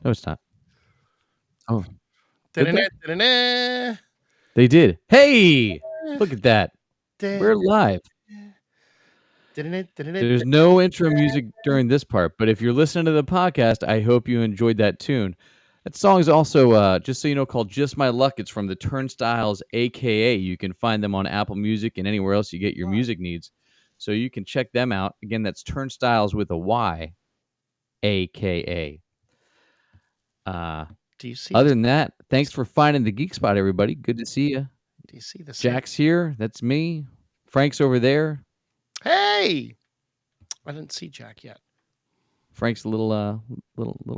No, it's not. Oh, did they? Da-da-da-da-da. They did. Hey, look at that. We're live. Da-da-da-da-da. There's no intro music during this part, but if you're listening to the podcast, I hope you enjoyed that tune. That song is also, just so you know, called Just My Luck. It's from the Turnstiles, AKA. You can find them on Apple Music and anywhere else you get your music needs. So you can check them out. Again, that's Turnstiles with a Y, AKA. Do you see Other this? than that, thanks for finding the Geek Spot, everybody. Good to see you. Do you see the sample? Jack's here. That's me. Frank's over there. Hey, I didn't see Jack yet. Frank's a little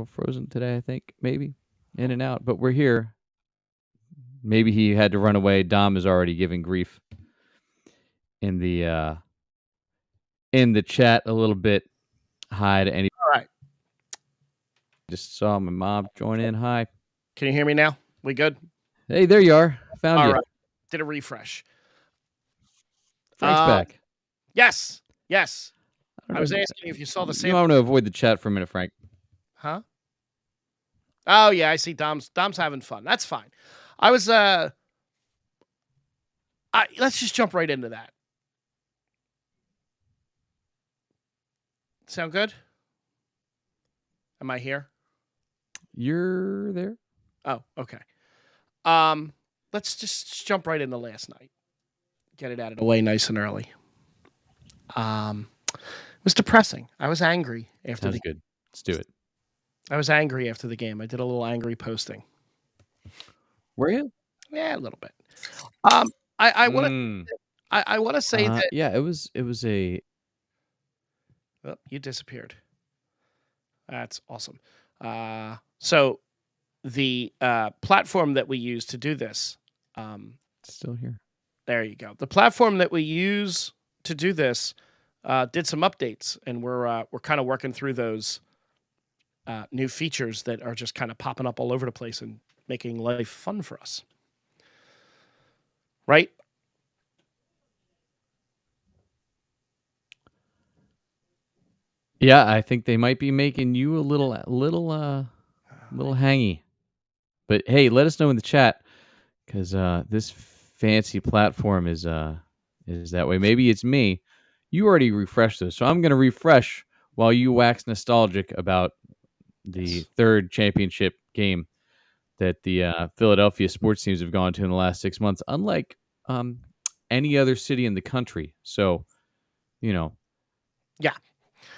frozen today, I think, maybe in and out, but we're here. Maybe he had to run away. Dom is already giving grief in the chat a little bit. Hi to any. All right. Just saw my mom join in. Hi. Can you hear me now? We good? Hey, there you are. Found All you. right. Did a refresh. Frank's back. Yes. Yes. I I was asking if you saw the sample. I'm going to avoid the chat for a minute, Frank. Huh? Oh yeah, I see. Dom's having fun. That's fine. I was let's just jump right into that. Sound good? Am I here? You're there. Oh, okay. Let's just jump right into last night. Get it out of the way nice and early. It was depressing. I was angry after Sounds good. Let's do it. I was angry after the game. I did a little angry posting. Were you? Yeah, a little bit. I want to say that Yeah, it was a. Oh, you disappeared. That's awesome. So the platform that we use to do this, Still here. there you go. The platform that we use to do this did some updates, and we're kind of working through those new features that are just kind of popping up all over the place and making life fun for us. Right? Yeah, I think they might be making you a little hangy. But hey, let us know in the chat because this fancy platform is that way. Maybe it's me. You already refreshed this, so I'm going to refresh while you wax nostalgic about the third championship game that the Philadelphia sports teams have gone to in the last 6 months, unlike any other city in the country. So, Yeah.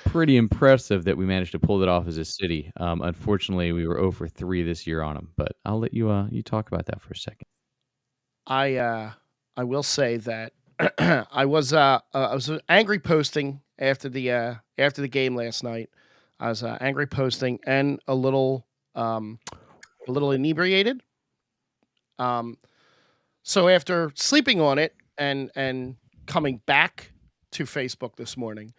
pretty impressive that we managed to pull it off as a city. Unfortunately, we were 0 for 3 this year on them, but I'll let you you talk about that for a second. I will say that I was angry posting after the game last night. I was angry posting and a little inebriated. So after sleeping on it and coming back to Facebook this morning,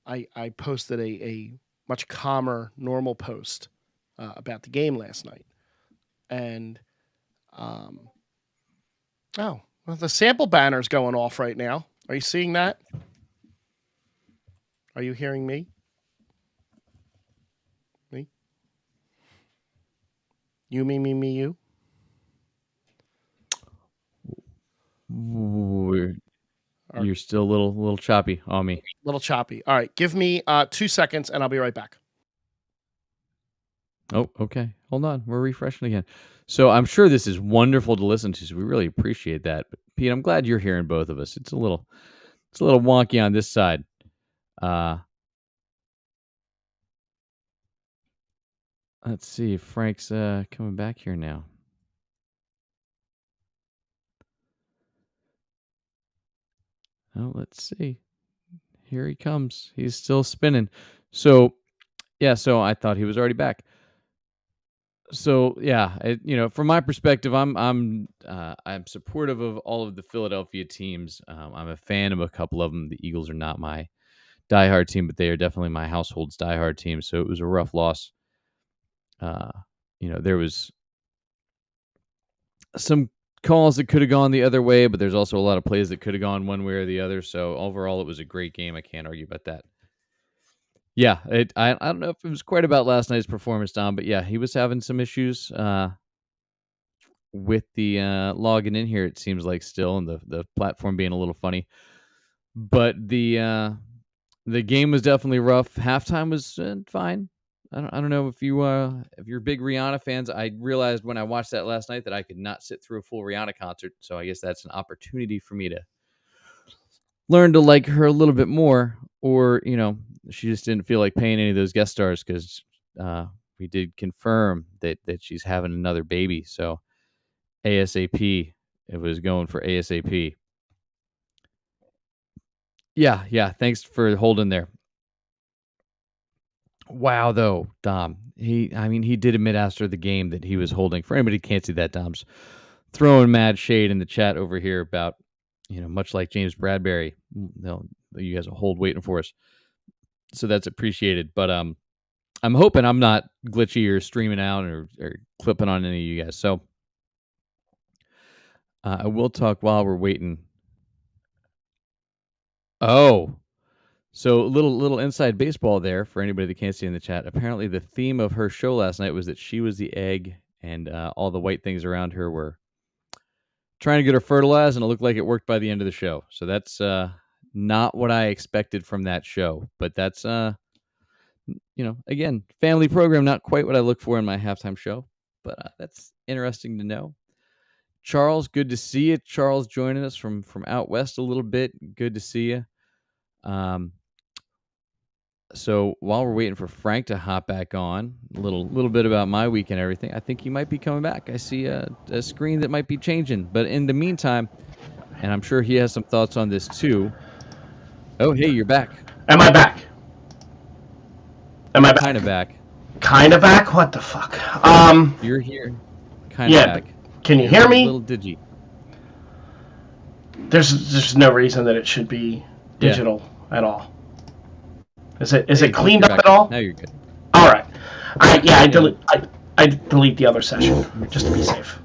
I posted a much calmer, normal post about the game last night, and oh, well, the sample banner's going off right now. Are you seeing that? Are you hearing me? Me? You, me, you? You're still a little choppy on me. Little choppy. All right, give me 2 seconds and I'll be right back. Oh, okay. Hold on. We're refreshing again. So I'm sure this is wonderful to listen to. So we really appreciate that. But Pete, I'm glad you're hearing both of us. It's a little wonky on this side. Let's see if Frank's coming back here now. Oh, let's see. Here he comes. He's still spinning. So, yeah. So I thought he was already back. So yeah, from my perspective, I'm supportive of all of the Philadelphia teams. I'm a fan of a couple of them. The Eagles are not my diehard team, but they are definitely my household's diehard team. So it was a rough loss. There was some calls that could have gone the other way, but there's also a lot of plays that could have gone one way or the other. So overall, it was a great game. I can't argue about that. Yeah, I don't know if it was quite about last night's performance, Dom, but yeah, he was having some issues with the logging in here. It seems like still, and the platform being a little funny. But the game was definitely rough. Halftime was fine. I don't know if you're big Rihanna fans. I realized when I watched that last night that I could not sit through a full Rihanna concert. So I guess that's an opportunity for me to learn to like her a little bit more. Or she just didn't feel like paying any of those guest stars because we did confirm that she's having another baby. So ASAP, it was going for ASAP. Yeah, yeah. Thanks for holding there. Wow, though, Dom. He did admit after the game that he was holding. For anybody who can't see that, Dom's throwing mad shade in the chat over here about, much like James Bradbury. You guys will hold waiting for us, so that's appreciated. But I'm hoping I'm not glitchy or streaming out or clipping on any of you guys. So I will talk while we're waiting. Oh, so little inside baseball there for anybody that can't see in the chat. Apparently, the theme of her show last night was that she was the egg, and all the white things around her were trying to get her fertilized, and it looked like it worked by the end of the show. So that's not what I expected from that show, but that's again, family program, not quite what I look for in my halftime show, but that's interesting to know. Charles, good to see you. Charles joining us from out west a little bit. Good to see you. So while we're waiting for Frank to hop back on, a little bit about my week and everything. I think he might be coming back. I see a screen that might be changing, but in the meantime, and I'm sure he has some thoughts on this too. Oh, hey, you're back. Am I back? Am I kind of back? Kind of back? What the fuck? You're here. Kind of back. Can you hear me? Little digi. There's no reason that it should be digital at all. Is it cleaned up at all? Now you're good. All right. I delete the other session just to be safe.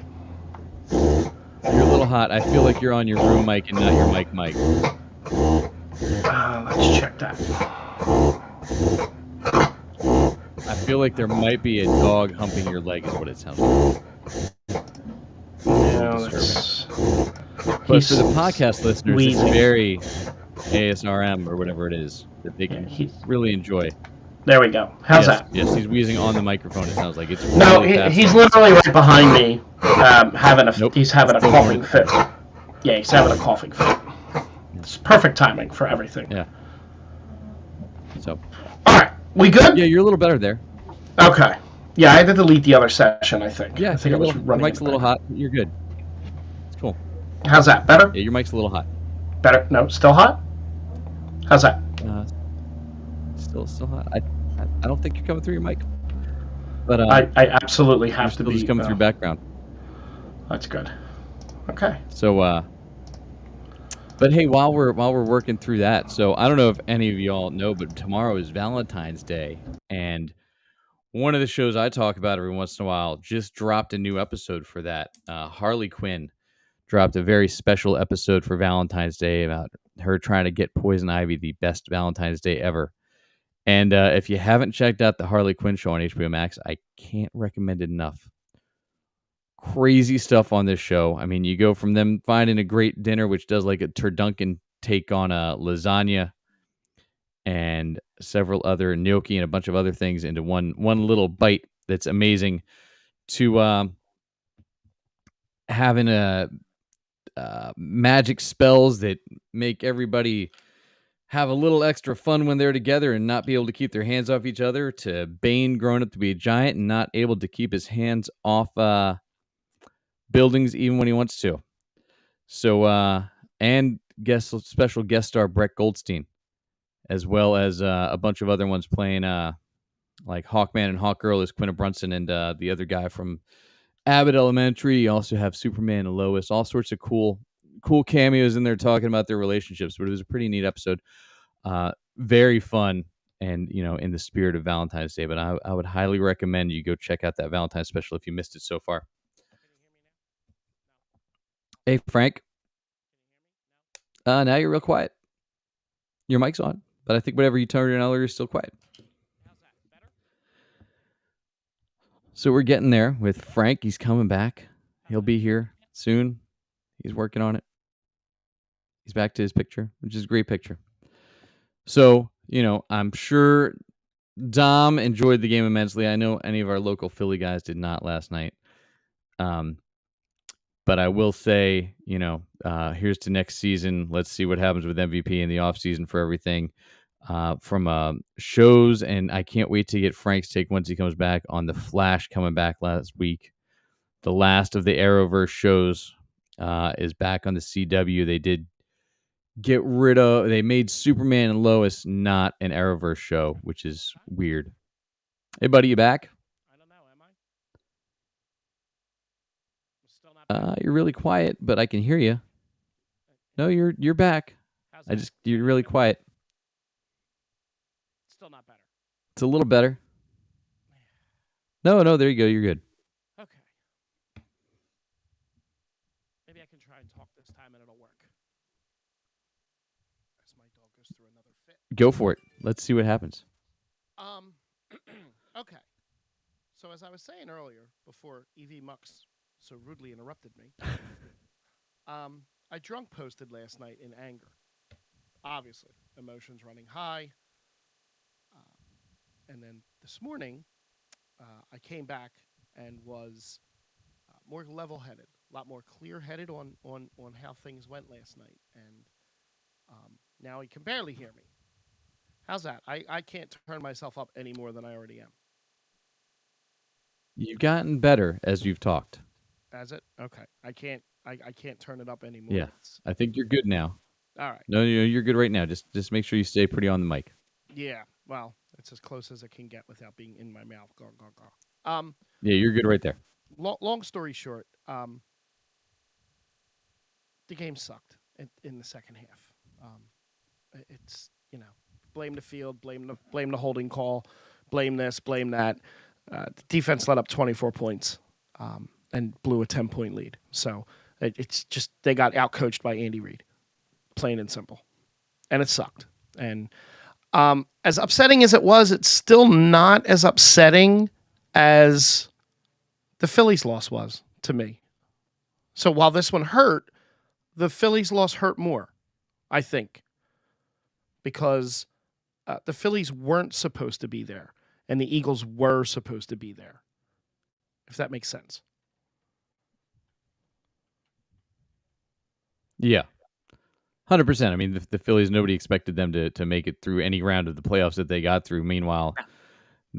You're a little hot. I feel like you're on your room mic and not your mic. Let's check that. I feel like there might be a dog humping your leg is what it sounds like. But for the podcast listeners, it's very ASRM or whatever it is that they can really enjoy. There we go. How's that? Yes, he's wheezing on the microphone. It sounds like it's really no. He's literally right behind me, he's having a coughing fit. Yeah, he's having a coughing fit. It's perfect timing for everything. Yeah. So. All right, we good? Yeah, you're a little better there. Okay. Yeah, I had to delete the other session. I think. Yeah, I think it was running. Your mic's a little hot. You're good. It's cool. How's that? Better? Yeah, your mic's a little hot. Better? No, still hot? How's that? Still hot. I don't think you're coming through your mic. But I absolutely have to be. Just coming through background. That's good. Okay. So but hey, while we're working through that, so I don't know if any of y'all know, but tomorrow is Valentine's Day, and one of the shows I talk about every once in a while just dropped a new episode for that. Harley Quinn dropped a very special episode for Valentine's Day about her trying to get Poison Ivy the best Valentine's Day ever. And if you haven't checked out the Harley Quinn show on HBO Max, I can't recommend it enough. Crazy stuff on this show. I mean, you go from them finding a great dinner, which does like a turducken take on a lasagna and several other gnocchi and a bunch of other things into one little bite that's amazing, to having a magic spells that make everybody have a little extra fun when they're together and not be able to keep their hands off each other, to Bane growing up to be a giant and not able to keep his hands off buildings even when he wants to. So and special guest star Brett Goldstein, as well as a bunch of other ones playing like Hawkman and Hawkgirl is Quinta Brunson, and the other guy from Abbott Elementary. You also have Superman and Lois, all sorts of cool cameos in there talking about their relationships. But it was a pretty neat episode, very fun, and in the spirit of Valentine's Day. But I would highly recommend you go check out that Valentine's special if you missed it so far. Hey, Frank. Now you're real quiet. Your mic's on, but I think whatever you turned in earlier is still quiet. So we're getting there with Frank. He's coming back. He'll be here soon. He's working on it. He's back to his picture, which is a great picture. So, I'm sure Dom enjoyed the game immensely. I know any of our local Philly guys did not last night. But I will say, here's to next season. Let's see what happens with MVP in the offseason for everything. From shows, and I can't wait to get Frank's take once he comes back on The Flash coming back last week. The last of the Arrowverse shows is back on the CW. They did they made Superman and Lois not an Arrowverse show, which is weird. Hey, buddy, you back? I don't know. Am I? Still not. You're really quiet, but I can hear you. No, you're back. You're really quiet. Still not better. It's a little better. No, there you go. You're good. Okay. Maybe I can try and talk this time and it'll work. As my dog goes through another fit. Go for it. Let's see what happens. Okay. So as I was saying earlier, before EV Mux so rudely interrupted me, I drunk posted last night in anger. Obviously, emotions running high. And then this morning, I came back and was more level-headed, a lot more clear-headed on how things went last night. And now he can barely hear me. How's that? I can't turn myself up any more than I already am. You've gotten better as you've talked. Has it? Okay. I can't turn it up anymore. Yeah. I think you're good now. All right. No, you're good right now. Just make sure you stay pretty on the mic. Yeah. Well, it's as close as it can get without being in my mouth. Go. Yeah, you're good right there. Long story short, the game sucked in the second half. It's blame the field, blame the holding call, blame this, blame that. The defense let up 24 points and blew a 10-point lead. So it's just they got outcoached by Andy Reid, plain and simple, and it sucked. And as upsetting as it was, it's still not as upsetting as the Phillies' loss was to me. So while this one hurt, the Phillies' loss hurt more, I think, because the Phillies weren't supposed to be there, and the Eagles were supposed to be there, if that makes sense. Yeah. 100%. I mean, the Phillies, nobody expected them to make it through any round of the playoffs that they got through. Meanwhile,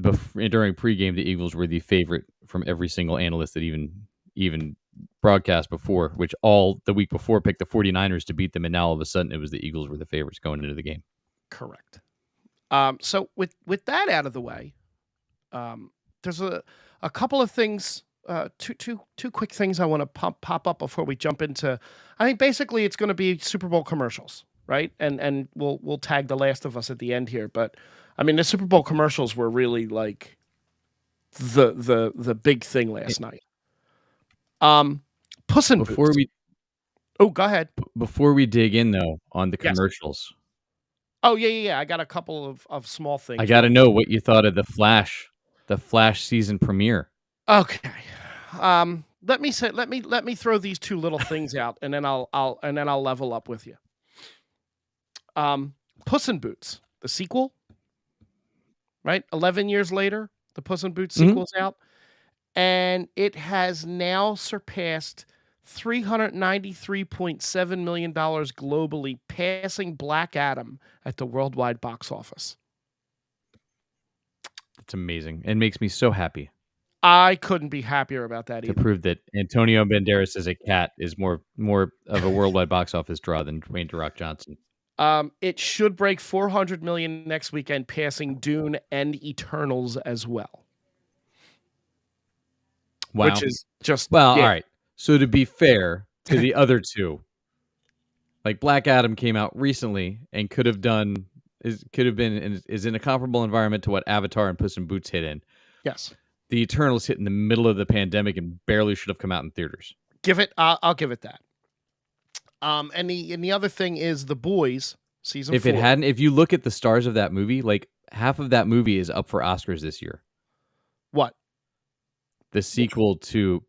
during pregame, the Eagles were the favorite from every single analyst that even broadcast before, which all the week before picked the 49ers to beat them, and now all of a sudden it was the Eagles were the favorites going into the game. Correct. So with that out of the way, there's a couple of things, two quick things I want to pop up before we jump into. I think basically it's going to be Super Bowl commercials, right? And we'll tag The Last of Us at the end here, but I mean the Super Bowl commercials were really like the big thing last night. Puss in Boots. Oh, go ahead. Before we dig in though on the commercials. Oh yeah. I got a couple of small things. I got to know what you thought of the Flash season premiere. Okay. Let me throw these two little things out, and then I'll level up with you. Puss in Boots, the sequel, right? 11 years later, the Puss in Boots sequel's out, and it has now surpassed $393.7 million globally, passing Black Adam at the worldwide box office. It's amazing. It makes me so happy. I couldn't be happier about that either. To prove that Antonio Banderas as a cat is more of a worldwide box office draw than Dwayne The Rock Johnson. It should break 400 million next weekend, passing Dune and Eternals as well. Wow. Which is just all right. So to be fair to the other two, like Black Adam came out recently and is in a comparable environment to what Avatar and Puss in Boots hit in. Yes. The Eternals hit in the middle of the pandemic and barely should have come out in theaters. I'll give it that. And the other thing is The Boys season 4. If you look at the stars of that movie, like half of that movie is up for Oscars this year. What? The sequel to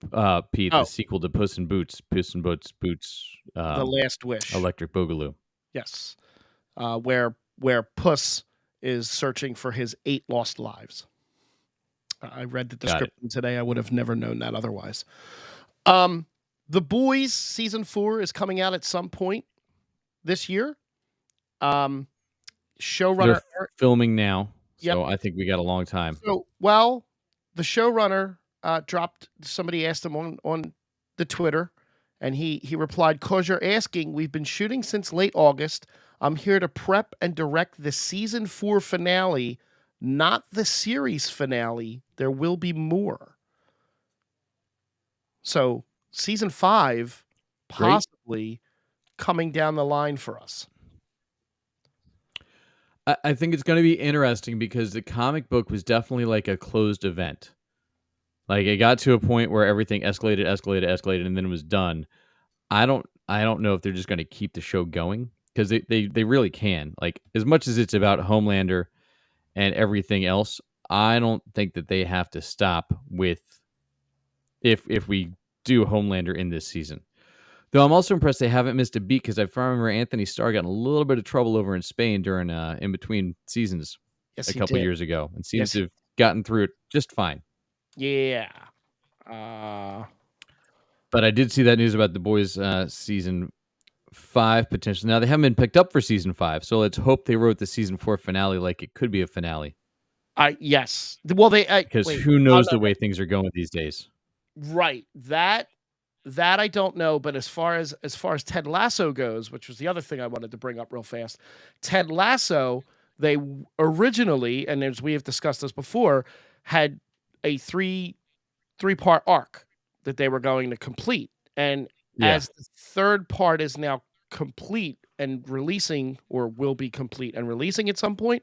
Pete, the Oh, sequel to Puss in Boots, The Last Wish. Electric Boogaloo. Yes, where Puss is searching for his 8 lost lives. I read the description today. I would have never known that otherwise. The Boys season 4 is coming out at some point this year. Showrunner They're filming now, Yep. so I think we got a long time. So, well, the showrunner dropped. Somebody asked him on the Twitter, and he replied, "'Cause you're asking, we've been shooting since late August. I'm here to prep and direct the season 4 finale, not the series finale. There will be more." So, season 5 possibly coming down the line for us. I think it's going to be interesting because the comic book was definitely like a closed event. Like it got to a point where everything escalated, and then it was done. I don't know if they're just going to keep the show going because they really can. Like as much as it's about Homelander and everything else, I don't think that they have to stop with if we do Homelander in this season. Though I'm also impressed they haven't missed a beat because I remember Anthony Starr got in a little bit of trouble over in Spain during in between seasons a couple years ago, and seems to have gotten through it just fine. Yeah. But I did see that news about The Boys season 5 potentially. Now they haven't been picked up for season 5, so let's hope they wrote the season 4 finale like it could be a finale. Yes. Well, because who knows the way things are going these days. Right. That I don't know, but as far as Ted Lasso goes, which was the other thing I wanted to bring up real fast, Ted Lasso, they originally, and as we have discussed this before, had a three-part arc that they were going to complete. And as the third part is now complete and releasing, or will be complete and releasing at some point,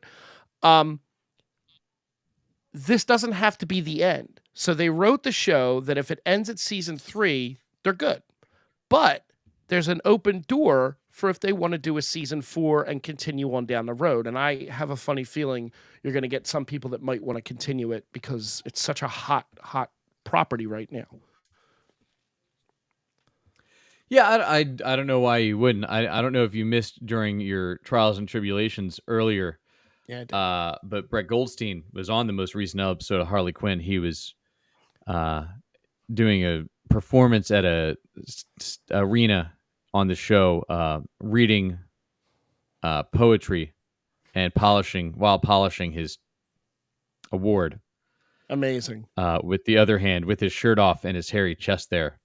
this doesn't have to be the end. So they wrote the show that if it ends at season 3, they're good. But there's an open door for if they want to do a season 4 and continue on down the road. And I have a funny feeling you're going to get some people that might want to continue it because it's such a hot property right now. Yeah, I don't know why you wouldn't. I don't know if you missed during your trials and tribulations earlier. Yeah. But Brett Goldstein was on the most recent episode of Harley Quinn. He was doing a performance at a arena on the show, reading poetry and polishing his award. Amazing. With the other hand, with his shirt off and his hairy chest there.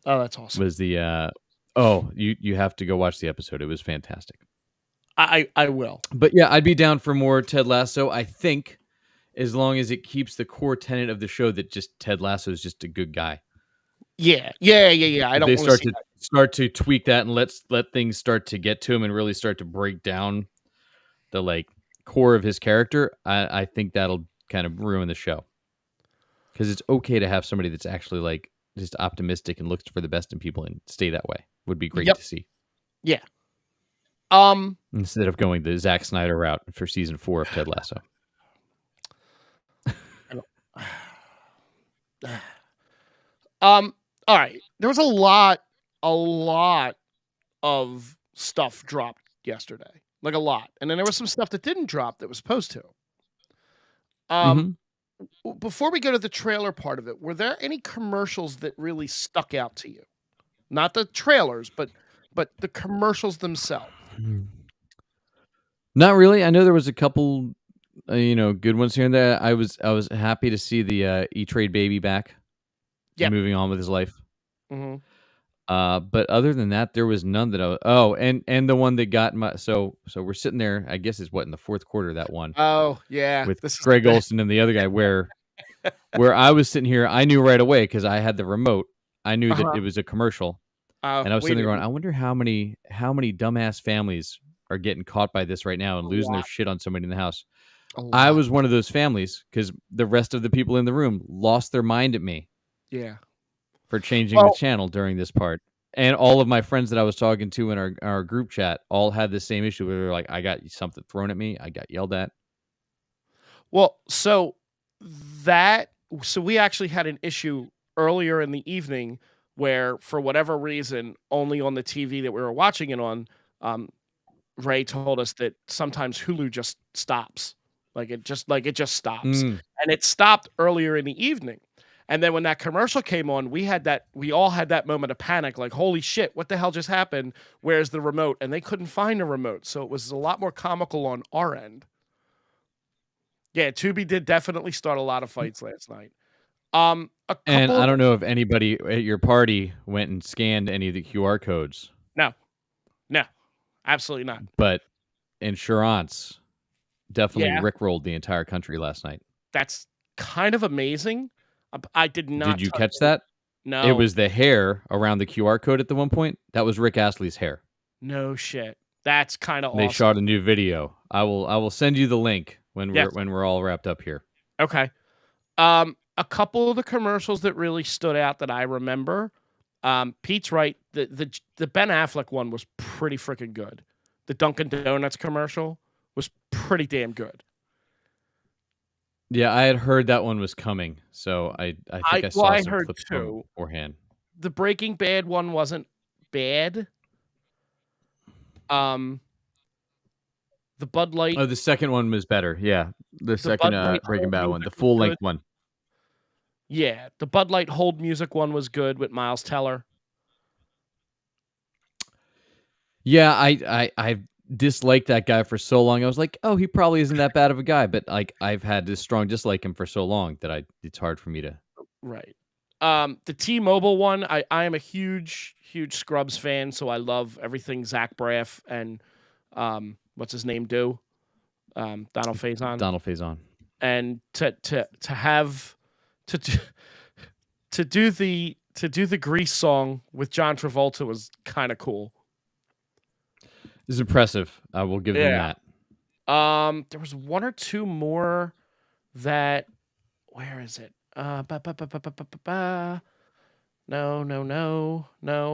Oh, that's awesome. Was the you have to go watch the episode. It was fantastic. I will. But yeah, I'd be down for more Ted Lasso. I think as long as it keeps the core tenet of the show that just Ted Lasso is just a good guy. Yeah. I don't. They start to tweak that and let things start to get to him and really start to break down the like core of his character. I think that'll kind of ruin the show because it's okay to have somebody that's actually like just optimistic and looks for the best in people and stay that way. Would be great to see. Yeah. Instead of going the Zack Snyder route for season 4 of Ted Lasso. All right. There was a lot of stuff dropped yesterday. Like a lot. And then there was some stuff that didn't drop that was supposed to. Before we go to the trailer part of it, were there any commercials that really stuck out to you? Not the trailers, but the commercials themselves. Not really. I know there was a couple, good ones here and there. I was happy to see the E-Trade baby back, moving on with his life. Mm-hmm. But other than that, there was none that and the one that got my so we're sitting there. I guess is what in the fourth quarter that one. Oh yeah, with Greg Olson and the other guy where I was sitting here, I knew right away because I had the remote. I knew that it was a commercial. And I was sitting there going, I wonder how many dumbass families are getting caught by this right now and losing their shit on somebody in the house. I was one of those families because the rest of the people in the room lost their mind at me. Yeah. For changing the channel during this part. And all of my friends that I was talking to in our group chat all had the same issue where they're like, I got something thrown at me. I got yelled at. Well, so that so we actually had an issue earlier in the evening where, for whatever reason, only on the TV that we were watching it on, Ray told us that sometimes Hulu just stops. It just stops. Mm. And it stopped earlier in the evening. And then when that commercial came on, we all had that moment of panic, like, holy shit, what the hell just happened? Where's the remote? And they couldn't find a remote. So it was a lot more comical on our end. Yeah, Tubi did definitely start a lot of fights last night. And I don't know if anybody at your party went and scanned any of the QR codes. No, absolutely not. But insurance definitely rickrolled the entire country last night. That's kind of amazing. I did not. Did you catch that? No. It was the hair around the QR code at the one point. That was Rick Astley's hair. No shit. That's kind of awesome. They shot a new video. I will send you the link when we're all wrapped up here. Okay. A couple of the commercials that really stood out that I remember. Pete's right. The Ben Affleck one was pretty freaking good. The Dunkin' Donuts commercial was pretty damn good. Yeah, I had heard that one was coming, so I think I saw some clips from beforehand. The Breaking Bad one wasn't bad. The Bud Light. Oh, the second one was better. Yeah, the second Breaking Bad one, the full length one. Yeah, the Bud Light hold music one was good with Miles Teller. Yeah, I've disliked that guy for so long. I was like, oh, he probably isn't that bad of a guy, but like I've had this strong dislike him for so long that it's hard for me to. Right. The T-Mobile one, I am a huge Scrubs fan, so I love everything Zach Braff and what's his name do? Donald Faison. Donald Faison. And to do the Grease song with John Travolta was kind of cool. This is impressive. I will give them that. There was one or two more that. Where is it? No.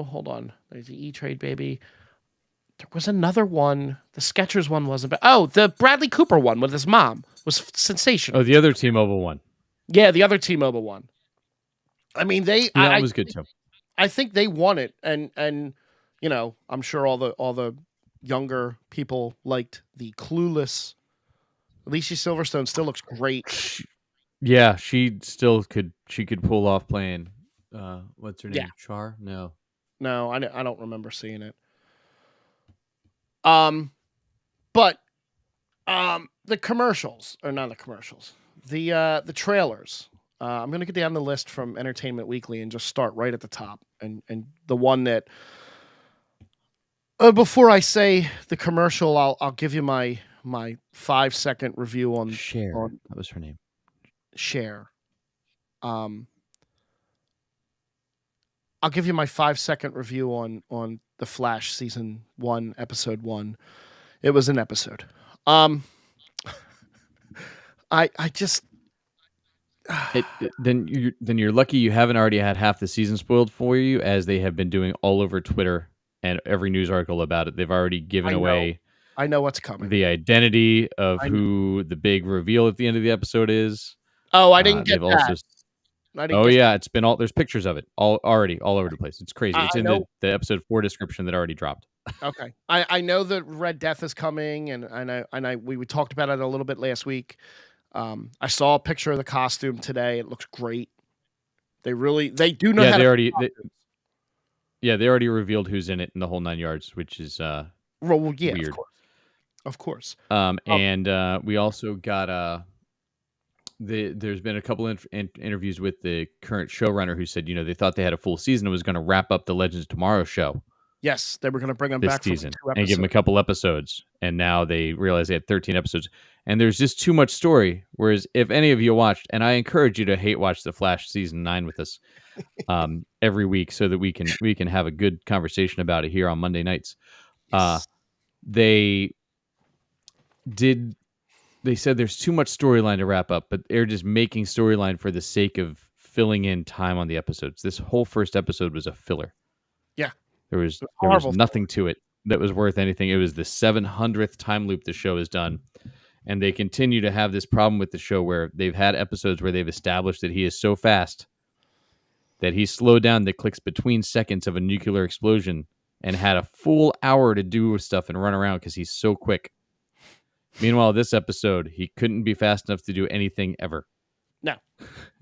Hold on. There's the E-Trade, baby. There was another one. The Skechers one wasn't bad. Oh, the Bradley Cooper one with his mom was sensational. Oh, the other T-Mobile one. Yeah, the other T-Mobile one. I mean, that was good too. I think they won it, and I'm sure all the younger people liked the Clueless. Alicia Silverstone still looks great. Yeah, she could pull off playing. What's her name? Yeah. Char? No, I don't remember seeing it. But the commercials, or not the commercials, the trailers. I'm gonna get down the list from Entertainment Weekly and just start right at the top, and the one that. Before I say the commercial, I'll give you my 5-second review on Cher. That was her name. Cher. I'll give you my 5-second review on The Flash season 1, episode 1. It was an episode. I just then you're lucky you haven't already had half the season spoiled for you, as they have been doing all over Twitter and every news article about it. They've already given away. I know what's coming. The identity of who the big reveal at the end of the episode is. Oh, I didn't get that. It's been all. There's pictures of it all over the place. It's crazy. It's in the episode 4 description that already dropped. Okay, I know that Red Death is coming, and we talked about it a little bit last week. I saw a picture of the costume today. It looks great. They do know how to. They already revealed who's in it in the whole 9 yards, which is weird. Of course. And we also got there's been a couple interviews with the current showrunner who said, they thought they had a full season and was going to wrap up the Legends of Tomorrow show. Yes, they were going to bring them this back season for 2 episodes. and give them a couple episodes, and now they realize they had 13 episodes, and there's just too much story. Whereas if any of you watched, and I encourage you to hate watch The Flash season 9 with us every week, so that we can have a good conversation about it here on Monday nights. Yes. They said there's too much storyline to wrap up, but they're just making storyline for the sake of filling in time on the episodes. This whole first episode was a filler. Yeah. There was nothing to it that was worth anything. It was the 700th time loop the show has done, And they continue to have this problem with the show where they've had episodes where they've established that he is so fast that he slowed down the clicks between seconds of a nuclear explosion and had a full hour to do stuff and run around because he's so quick. Meanwhile, this episode, he couldn't be fast enough to do anything ever. No.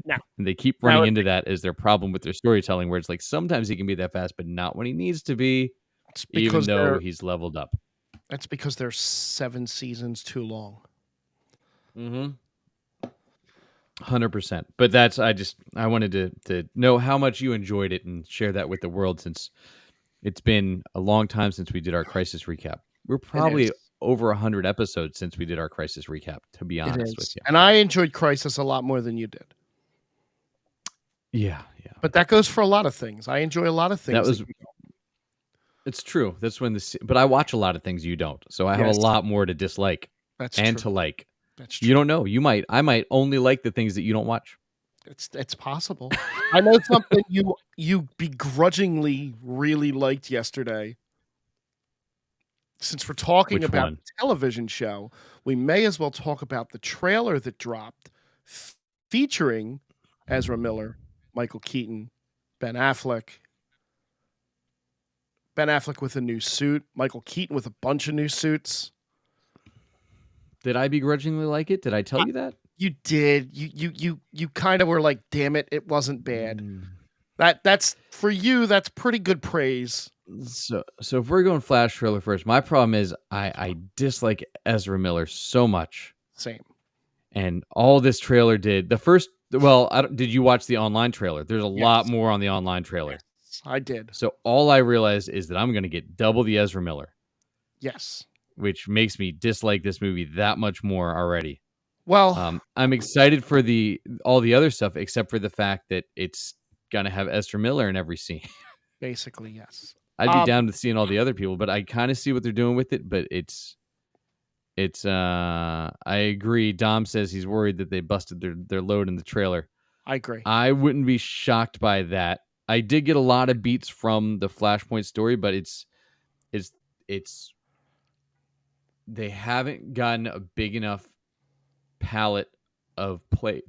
And they keep running into that as their problem with their storytelling, where it's like sometimes he can be that fast, but not when he needs to be, even though he's leveled up. That's because they're 7 seasons too long. 100%. But that's I wanted to know how much you enjoyed it and share that with the world, since it's been a long time since we did our Crisis recap. We're probably over 100 episodes since we did our Crisis recap, to be honest with you. And I enjoyed Crisis a lot more than you did. Yeah. But that goes for a lot of things. I enjoy a lot of things. It's true. That's when but I watch a lot of things you don't. So I have a lot more to dislike to like. That's true. You don't know. I might only like the things that you don't watch. It's possible. I know something you begrudgingly really liked yesterday. Since we're talking about the television show, we may as well talk about the trailer that dropped featuring Ezra Miller, Michael Keaton, Ben Affleck. Ben Affleck with a new suit, Michael Keaton with a bunch of new suits. Did I begrudgingly like it? Did I tell you that? You did. You kind of were like, damn it, it wasn't bad. That's for you, that's pretty good praise. So if we're going Flash trailer first, my problem is I dislike Ezra Miller so much. Same. And all this trailer did, did you watch the online trailer? There's a lot more on the online trailer. Yes, I did. So all I realized is that I'm going to get double the Ezra Miller. Yes. Which makes me dislike this movie that much more already. Well, I'm excited for all the other stuff, except for the fact that it's going to have Ezra Miller in every scene. Basically, yes. I'd be down with seeing all the other people, but I kind of see what they're doing with it. But it's I agree. Dom says he's worried that they busted their load in the trailer. I agree. I wouldn't be shocked by that. I did get a lot of beats from the Flashpoint story, but it's they haven't gotten a big enough palette of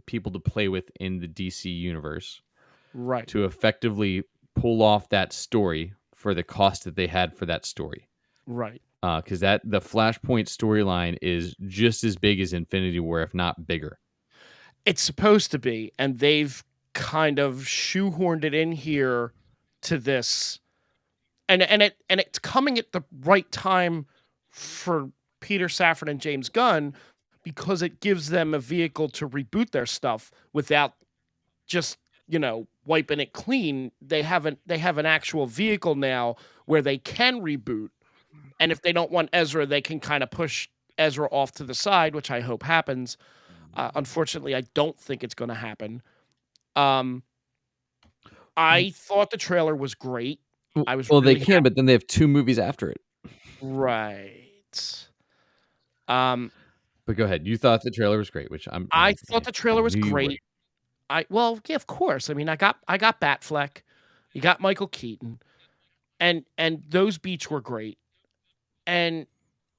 people to play with in the DC universe, right, to effectively pull off that story for the cost that they had for that story, right? Because the Flashpoint storyline is just as big as Infinity War, if not bigger. It's supposed to be, and they've kind of shoehorned it in here to this, and it's coming at the right time for Peter Safran and James Gunn, because it gives them a vehicle to reboot their stuff without just, wiping it clean. They have an actual vehicle now where they can reboot. And if they don't want Ezra, they can kind of push Ezra off to the side, which I hope happens. Unfortunately, I don't think it's going to happen. I thought the trailer was great. They can, but then they have 2 movies after it. Right. But go ahead. You thought the trailer was great, which I thought the trailer was great. Of course. I mean, I got Batfleck, you got Michael Keaton, and those beats were great. And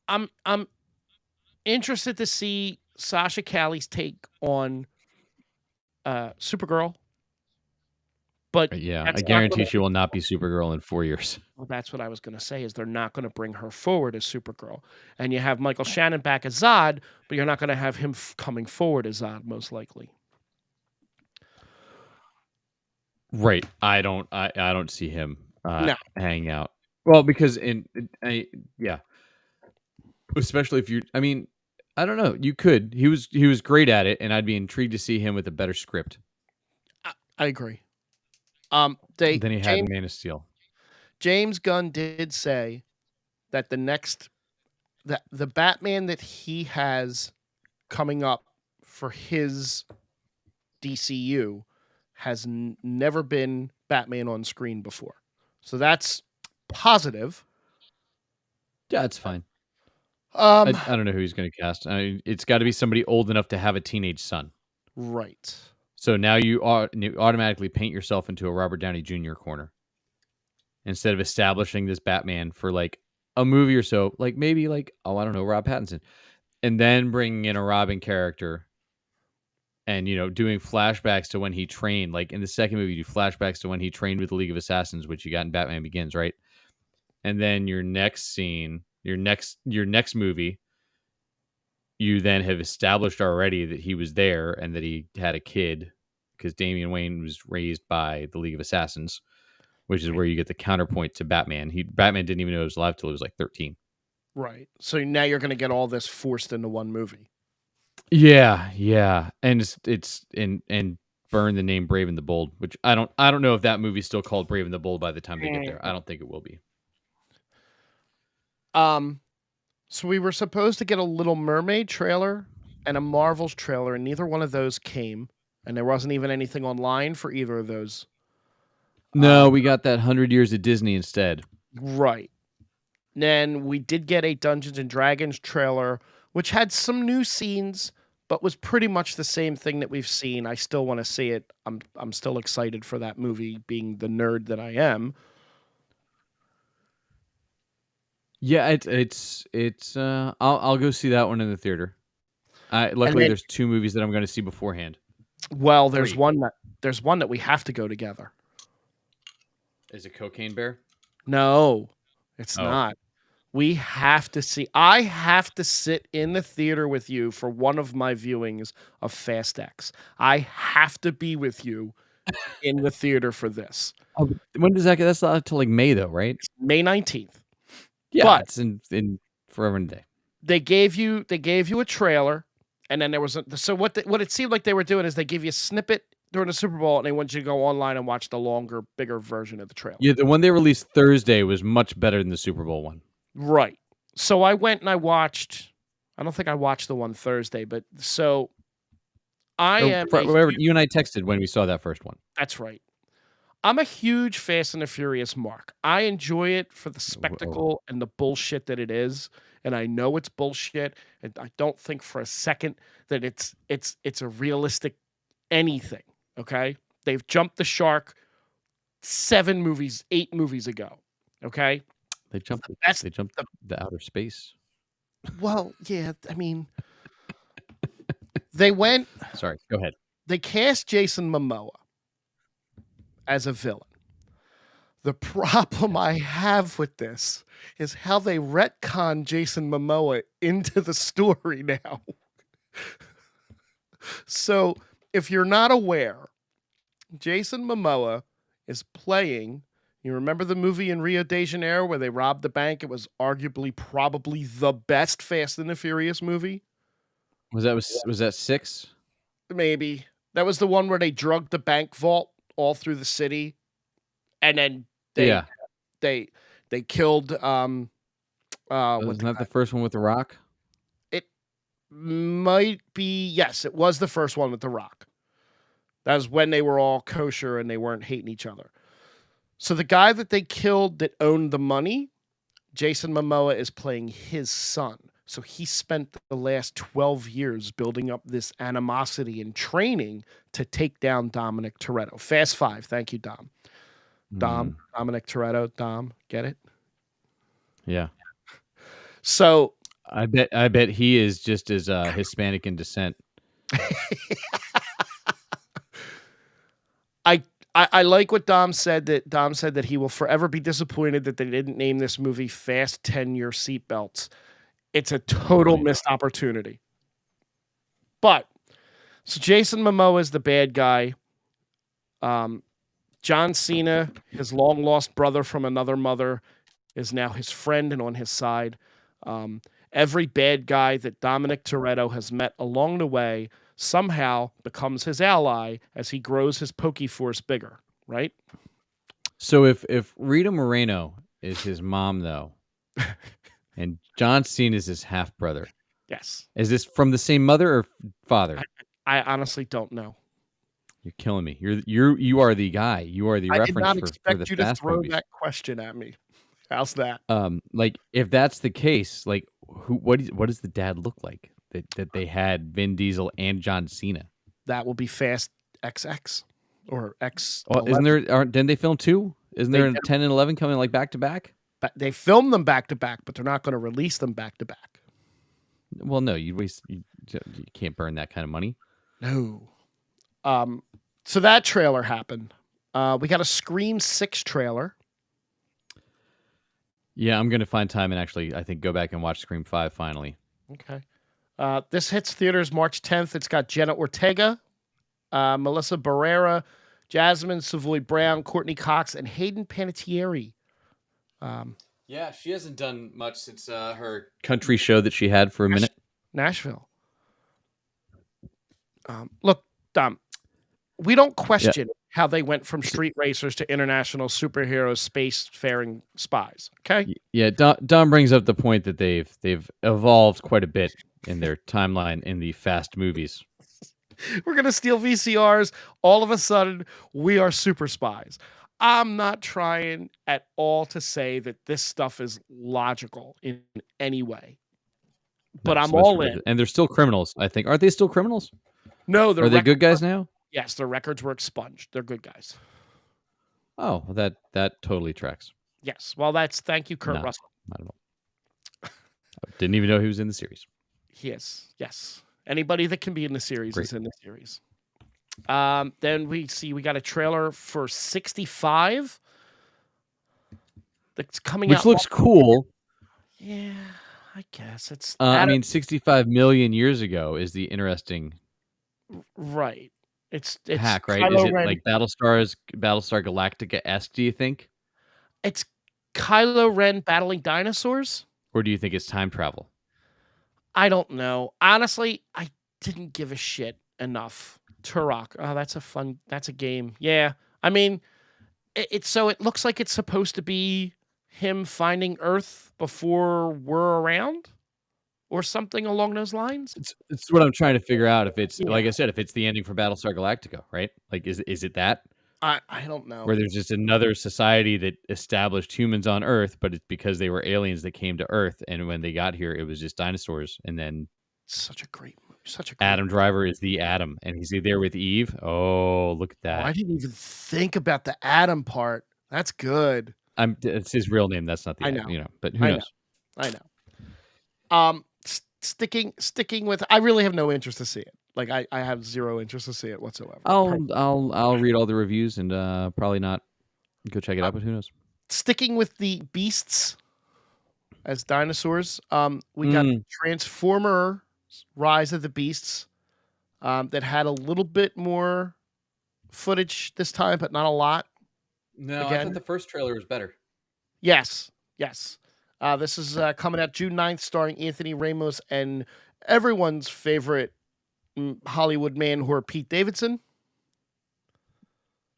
I'm interested to see Sasha Calle's take on Supergirl. But I guarantee she will not be Supergirl in 4 years. Well, that's what I was going to say, is they're not going to bring her forward as Supergirl. And you have Michael Shannon back as Zod, but you're not going to have him coming forward as Zod, most likely. Right. I don't see him hanging out. Well, because especially if I don't know. You could. He was great at it, and I'd be intrigued to see him with a better script. I agree. Then he had Man of Steel. James Gunn did say that the Batman that he has coming up for his DCU has never been Batman on screen before. So that's positive. Yeah, it's fine. I don't know who he's going to cast. It's got to be somebody old enough to have a teenage son. Right. So now you automatically paint yourself into a Robert Downey Jr. corner, instead of establishing this Batman for like a movie or so, like maybe like, I don't know, Rob Pattinson. and then bringing in a Robin character, and doing flashbacks to when he trained. Like in the second movie, you do flashbacks to when he trained with the League of Assassins, which you got in Batman Begins, right? And then your next scene, your next movie, you then have established already that he was there and that he had a kid, because Damian Wayne was raised by the League of Assassins, which is where you get the counterpoint to Batman. Batman didn't even know he was alive till he was like 13. Right. So now you're going to get all this forced into one movie. Yeah, and it's and burn the name Brave and the Bold, which I don't know if that movie's still called Brave and the Bold by the time they get there. I don't think it will be. So we were supposed to get a Little Mermaid trailer and a Marvel's trailer, and neither one of those came, and there wasn't even anything online for either of those. No, we got that 100 Years of Disney instead. Right. Then we did get a Dungeons and Dragons trailer, which had some new scenes, but was pretty much the same thing that we've seen. I still want to see it. I'm still excited for that movie, being the nerd that I am. Yeah, it's I'll go see that one in the theater. Luckily there's 2 movies that I'm going to see beforehand. Well, there's one that we have to go together. Is it Cocaine Bear? No, it's not. We have to see. I have to sit in the theater with you for one of my viewings of Fast X. I have to be with you in the theater for this. Oh, when does that get? That's not until like May though, right? May 19th. Yeah, but it's in forever and a day. They gave you a trailer, and then there was what it seemed like they were doing is they give you a snippet during the Super Bowl, and they want you to go online and watch the longer, bigger version of the trailer. Yeah, the one they released Thursday was much better than the Super Bowl one. Right. So I went and I watched. I don't think I watched the one Thursday, but so whatever you and I texted when we saw that first one. That's right. I'm a huge Fast and the Furious mark. I enjoy it for the spectacle and the bullshit that it is, and I know it's bullshit, and I don't think for a second that it's a realistic anything. Okay, they've jumped the shark 8 movies ago. Okay, they jumped the outer space. Well, yeah, I mean, they went. Sorry, go ahead. They cast Jason Momoa as a villain. The problem I have with this is how they retcon Jason Momoa into the story now. So, if you're not aware, Jason Momoa is playing. You remember the movie in Rio de Janeiro where they robbed the bank? It was arguably probably the best Fast and the Furious movie. Was that 6? Maybe. That was the one where they drugged the bank vault all through the city, and then they killed wasn't that the first one with The Rock? It might be. Yes, it was the first one with The Rock. That was when they were all kosher and they weren't hating each other. So the guy that they killed that owned the money, Jason Momoa, is playing his son. So he spent the last 12 years building up this animosity and training to take down Dominic Toretto. Fast 5. Thank you, Dom. Dominic Toretto. Dom, get it? Yeah. So I bet he is just as Hispanic in descent. I like what Dom said. Dom said that he will forever be disappointed that they didn't name this movie Fast 10-Year Seatbelts. It's a total missed opportunity. But so Jason Momoa is the bad guy. John Cena, his long lost brother from another mother, is now his friend and on his side. Every bad guy that Dominic Toretto has met along the way somehow becomes his ally as he grows his Pokeforce bigger, right? So if Rita Moreno is his mom, though, and John Cena is his half brother, yes, is this from the same mother or father? I honestly don't know. You're killing me. You are the guy. You are the reference did not for expect the you Fast to throw movies. that question at me. How's that? Like if that's the case, like what does the dad look like that they had Vin Diesel and John Cena? That will be Fast XX or X. Well, didn't they film 2? Isn't there 10 and 11 coming like back to back? But they filmed them back to back, but they're not going to release them back to back. Well, no, you can't burn that kind of money. No. So that trailer happened. We got a Scream 6 trailer. Yeah, I'm gonna find time and actually, I think, go back and watch Scream 5 finally. Okay. This hits theaters March 10th. It's got Jenna Ortega, Melissa Barrera, Jasmine Savoy Brown, Courtney Cox, and Hayden Panettiere. Yeah, she hasn't done much since her country show that she had for a minute. Nashville. Look, Dom, we don't question how they went from street racers to international superheroes, space-faring spies. Okay. Yeah, Dom brings up the point that they've evolved quite a bit in their timeline in the Fast movies. We're gonna steal VCRs. All of a sudden, we are super spies. I'm not trying at all to say that this stuff is logical in any way, but I'm all in. And they're still criminals, I think. Aren't they still criminals? No, are they good guys now? Yes, their records were expunged. They're good guys. Oh, well, that totally tracks. Yes. Well, thank you, Kurt Russell. Not at all. I didn't even know he was in the series. He is. Yes. Anybody that can be in the series is in the series. Then we got a trailer for 65 that's coming out. Which looks cool. Yeah, I guess it's. I mean, 65 million years ago is the interesting. Right. It's hack, right? Kylo Is it Ren. Like Battlestar Galactica-esque, do you think? It's Kylo Ren battling dinosaurs? Or do you think it's time travel? I don't know. Honestly, I didn't give a shit enough. Turok. Oh, that's a game. Yeah. I mean, it looks like it's supposed to be him finding Earth before we're around? Or something along those lines? It's what I'm trying to figure out. If it's like I said, if it's the ending for Battlestar Galactica, right? Like, is it that? I don't know. Where there's just another society that established humans on Earth, but it's because they were aliens that came to Earth, and when they got here, it was just dinosaurs. And then such a great Adam Driver is the Adam, and he's there with Eve. Oh, look at that! I didn't even think about the Adam part. That's good. It's his real name. That's not the Adam, but who knows? I know. Sticking with, I really have no interest to see it. Like I have zero interest to see it whatsoever. I'll read all the reviews and probably not go check it out, but who knows? Sticking with the beasts as dinosaurs, we got Transformer Rise of the Beasts that had a little bit more footage this time, but not a lot. No, I thought the first trailer was better. Yes. This is coming out June 9th, starring Anthony Ramos and everyone's favorite Hollywood man whore, Pete Davidson.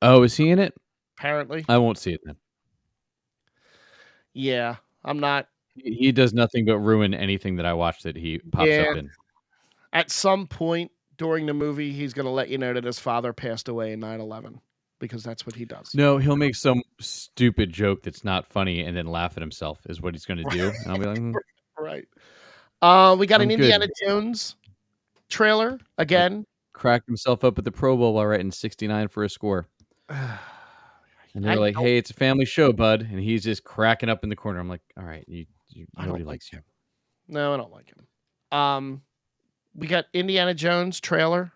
Oh, is he in it? Apparently. I won't see it then. Yeah, I'm not. He does nothing but ruin anything that I watch that he pops up in. At some point during the movie, he's going to let you know that his father passed away in 9/11. Because that's what he does. No, he'll make some stupid joke that's not funny and then laugh at himself is what he's going to do. And I'll be like, Right. We got an Indiana Jones trailer again. Cracked himself up at the Pro Bowl while writing 69 for a score. And they're like, hey, it's a family show, bud. And he's just cracking up in the corner. I'm like, all right, nobody likes you. No, I don't like him. We got Indiana Jones trailer.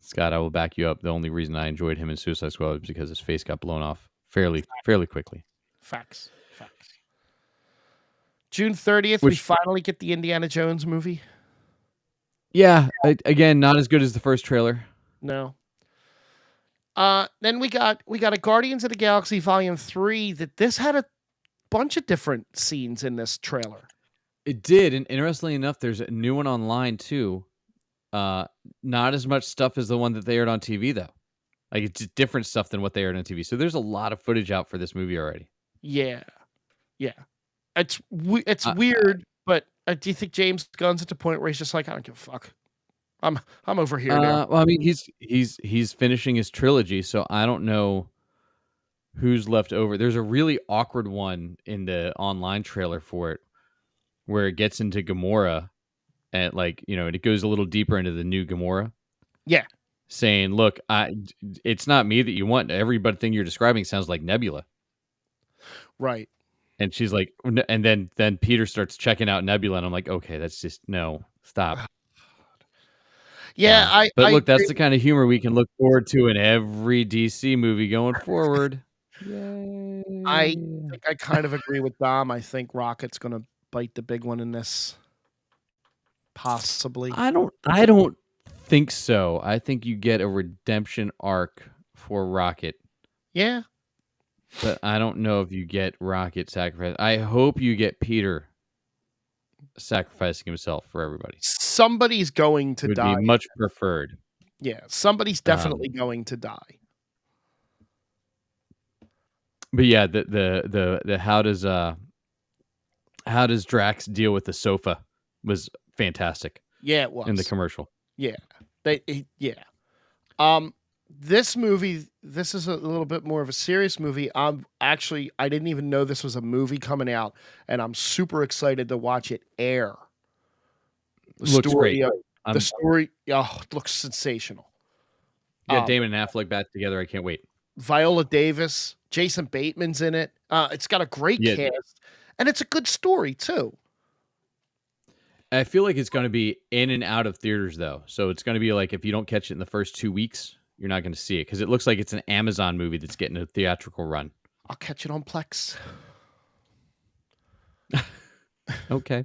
Scott, I will back you up. The only reason I enjoyed him in Suicide Squad was because his face got blown off fairly quickly. Facts. June 30th, we finally get the Indiana Jones movie. Yeah, again, not as good as the first trailer. No. Then we got a Guardians of the Galaxy Volume 3 that this had a bunch of different scenes in this trailer. It did, and interestingly enough, there's a new one online too. Not as much stuff as the one that they aired on TV, though. Like, it's just different stuff than what they aired on TV. So there's a lot of footage out for this movie already. Yeah. It's weird, but do you think James Gunn's at the point where he's just like, I don't give a fuck. I'm over here now. Well, I mean, he's finishing his trilogy, so I don't know who's left over. There's a really awkward one in the online trailer for it, where it gets into Gamora. And it goes a little deeper into the new Gamora. Yeah. Saying, look, it's not me that you want. Everything you're describing sounds like Nebula. Right. And she's like, and then Peter starts checking out Nebula, and I'm like, okay, that's just no, stop. Yeah, But I look, that's agree. the kind of humor we can look forward to in every DC movie going forward. Yay! I think I kind of agree with Dom. I think Rocket's gonna bite the big one in this, possibly. I don't think so. I think you get a redemption arc for Rocket, Yeah, but I don't know if you get Rocket sacrifice. I hope you get Peter sacrificing himself for everybody. somebody's going to Would die. be much preferred. Yeah, somebody's definitely going to die. But yeah, the how does Drax deal with the sofa was fantastic Yeah, it was in the commercial. Yeah, yeah. This movie, this is a little bit more of a serious movie. I didn't even know this was a movie coming out, and I'm super excited to watch it air. Looks great. The story, it looks sensational. Yeah, Damon and Affleck back together. I can't wait. Viola Davis, Jason Bateman's in it. It's got a great cast, and it's a good story too. I feel like it's going to be in and out of theaters though, so it's going to be like if you don't catch it in the first 2 weeks, you're not going to see it because it looks like it's an Amazon movie that's getting a theatrical run. I'll catch it on Plex. Okay.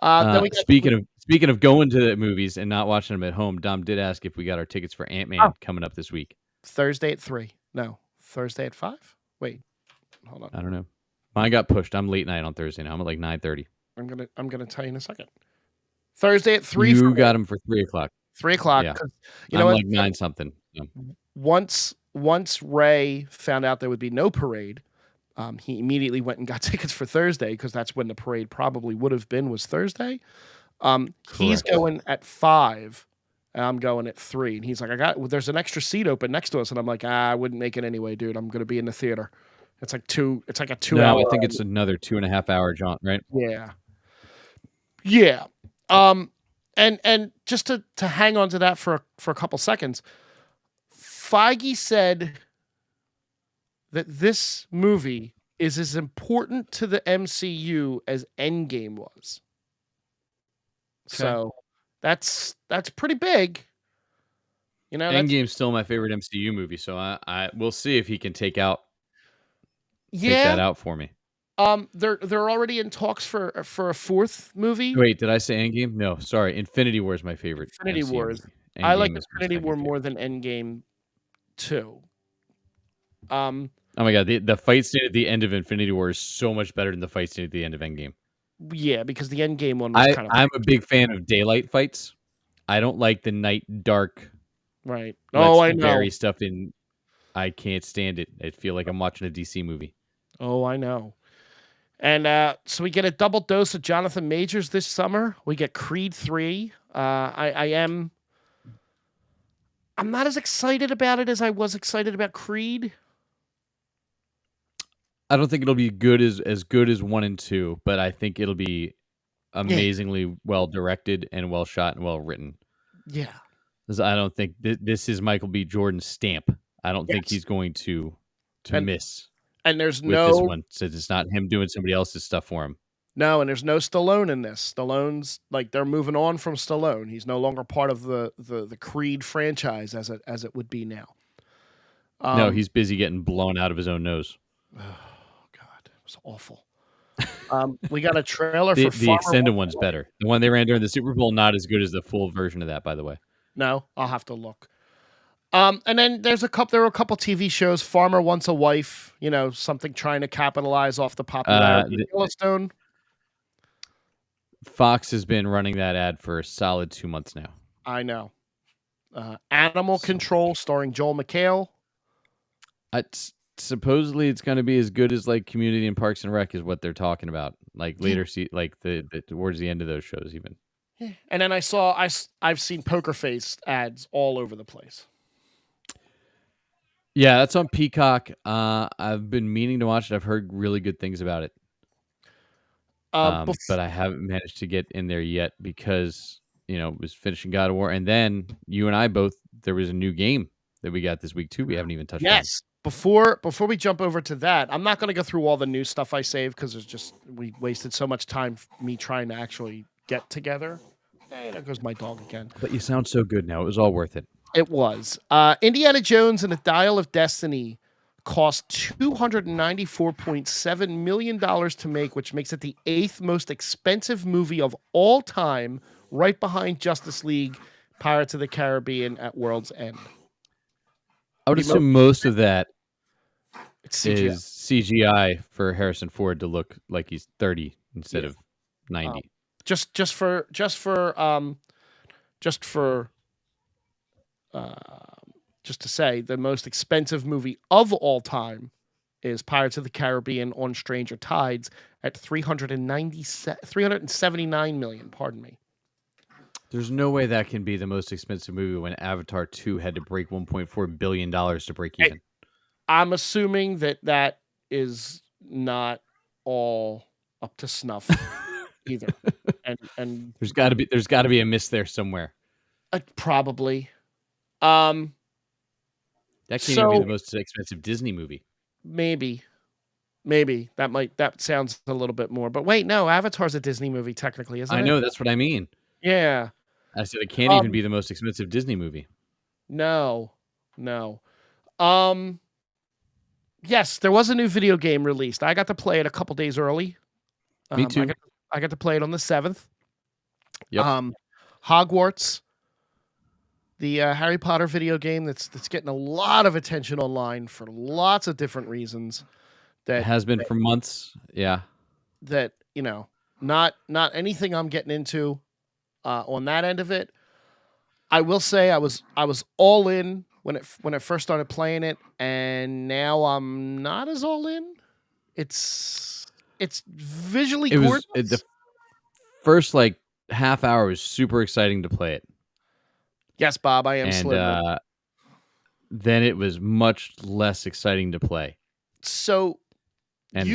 Then speaking of going to the movies and not watching them at home, Dom did ask if we got our tickets for Ant-Man coming up this week. Thursday at 3. No, Thursday at 5. Wait, hold on. I don't know. Mine got pushed. I'm late night on Thursday now. I'm at like 9:30. I'm gonna tell you in a second. Thursday at 3. You got them for 3:00. 3:00. Yeah. You know I'm what? like 9 something. So. Once Ray found out there would be no parade, he immediately went and got tickets for Thursday because that's when the parade probably would have been, was Thursday. He's going at 5, and I'm going at 3. And he's like, there's an extra seat open next to us. And I'm like, I wouldn't make it anyway, dude. I'm going to be in the theater. It's like a 2 hour. I think it's another 2.5 hour jaunt, right? Yeah. Yeah. And just to hang on to that for a couple seconds, Feige said that this movie is as important to the MCU as Endgame was. Okay. So that's pretty big. You know, Endgame's still my favorite MCU movie, so I we'll see if he can take that out for me. They're already in talks for a 4th movie. Wait, did I say Endgame? No, sorry. Infinity War is my favorite. Infinity MCU Wars. movie. I like Infinity War more than Endgame too. Oh my god, the fight scene at the end of Infinity War is so much better than the fight scene at the end of Endgame. Yeah, because the Endgame one was kind of. I'm a big fan of daylight fights. I don't like the night dark. Right. Oh, I know. Bury stuff in. I can't stand it. I feel like I'm watching a DC movie. Oh, I know. And so we get a double dose of Jonathan Majors this summer. We get Creed 3. I'm not as excited about it as I was excited about Creed. I don't think it'll be as good as 1 and 2, but I think it'll be amazingly well directed and well shot and well written. Yeah. Because I don't think this is Michael B. Jordan's stamp. I don't think he's going to miss. And there's with this one, since it's not him doing somebody else's stuff for him. No, and there's no Stallone in this. Stallone's like they're moving on from Stallone. He's no longer part of the Creed franchise as it would be now. No, he's busy getting blown out of his own nose. Oh God, it was awful. We got a trailer for the extended one's better. The one they ran during the Super Bowl, not as good as the full version of that, by the way. No, I'll have to look. And then there were a couple TV shows. Farmer Wants a Wife, something trying to capitalize off the popularity of Yellowstone. Fox has been running that ad for a solid 2 months now. I know. Animal Control, starring Joel McHale. Supposedly it's going to be as good as like Community and Parks and Rec is what they're talking about. Like later, like the towards the end of those shows, even. Yeah. And then I've seen Poker Face ads all over the place. Yeah, that's on Peacock. I've been meaning to watch it. I've heard really good things about it. But I haven't managed to get in there yet because, was finishing God of War. And then you and I both, there was a new game that we got this week too. We haven't even touched on. before we jump over to that, I'm not going to go through all the new stuff I saved because we wasted so much time me trying to actually get together. Hey, there goes my dog again. But you sound so good now. It was all worth it. It was. Indiana Jones and the Dial of Destiny cost $294.7 million to make, which makes it the 8th most expensive movie of all time, right behind Justice League, Pirates of the Caribbean at World's End. I would assume most of that It's is CGI for Harrison Ford to look like he's 30 instead of 90. Just to say, the most expensive movie of all time is Pirates of the Caribbean on Stranger Tides at $379 million. Pardon me. There's no way that can be the most expensive movie when Avatar 2 had to break $1.4 billion to break even. I'm assuming that is not all up to snuff either. And there's got to be a miss there somewhere. Probably. That can't even be the most expensive Disney movie. Maybe that sounds a little bit more. But wait, no, Avatar's a Disney movie technically, isn't it? I know, that's what I mean. Yeah. I said it can't even be the most expensive Disney movie. No. Yes, there was a new video game released. I got to play it a couple days early. Me too. I got to play it on the 7th. Yep. Hogwarts, the Harry Potter video game that's getting a lot of attention online for lots of different reasons. That has been for months. Yeah. That, not anything I'm getting into on that end of it. I will say I was all in when it first started playing it, and now I'm not as all in. It's visually gorgeous. The first half hour was super exciting to play it. Yes, Bob, I am. And then it was much less exciting to play. So, and